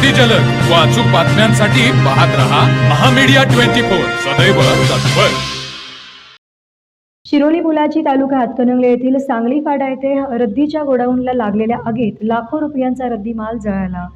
अगदी जलद व अचूक बातम्यांसाठी पाहत रहा महामीडिया 24 सदैव तत्पर। शिरोली मुलाची तालुका हातकणंगले येथील सांगली फाटा येथे रद्दीच्या गोडाऊनला लागलेल्या आगीत लाखो रुपयांचा रद्दी माल जळाला।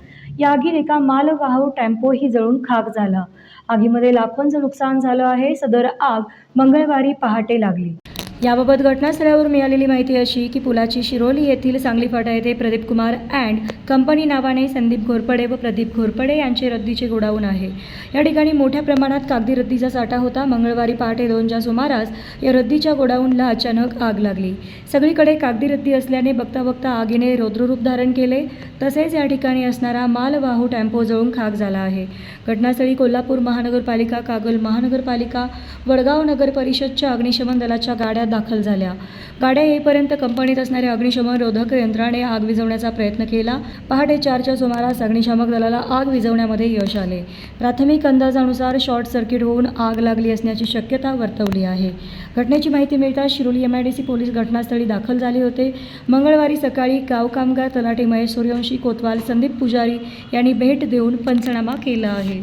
या आगीत एका मालवाहू टेम्पोही जळून खाक झाला। आगीमध्ये लाखोंचं नुकसान झालं आहे। सदर आग मंगळवारी पहाटे लागली। याबाबत घटनास्थळावरून मिळालेली माहिती अशी की पुलाची शिरोली येथील सांगली फाटा येथे प्रदीप कुमार अँड कंपनी नावाने संदीप घोरपडे व प्रदीप घोरपडे यांचे रद्दीचे गोडाऊन आहे। या ठिकाणी मोठ्या प्रमाणात कागदी रद्दीचा साठा होता। मंगळवारी पहाटे 2च्या सुमारास या रद्दीच्या गोडाऊनला अचानक आग लागली। सगळीकडे कागदी रद्दी असल्याने बघता बघता आगीने रौद्ररूप धारण केले। तसेच या ठिकाणी असणारा मालवाहू टेम्पो जळून खाक झाला आहे। घटनास्थळी कोल्हापूर महानगरपालिका, कागल महानगरपालिका, वडगाव नगर परिषदच्या अग्निशमन दलाच्या गाड्या दाखल झाल्या। गाड्या येईपर्यंत कंपनीत असणाऱ्या अग्निशमन रोधक यंत्राने आग विझवण्याचा प्रयत्न केला। पहाटे 4च्या सुमारास अग्निशामक दलाला आग विझवण्यामध्ये यश आले। प्राथमिक अंदाजानुसार शॉर्ट सर्किट होऊन आग लागली असण्याची शक्यता वर्तवली आहे। घटनेची माहिती मिळताच शिरोली MIDC पोलीस घटनास्थळी दाखल झाले होते। मंगळवारी सकाळी गाव कामगार तलाठी महेश सूर्यवंशी कोतवाल, संदीप पुजारी यांनी भेट देऊन पंचनामा केला आहे।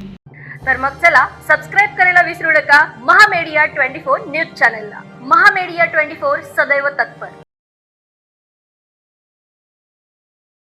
तर मग चला सबस्क्राइब करायला विसरू नका महामीडिया 24 न्यूज चॅनलला। महामीडिया 24 सदैव तत्पर।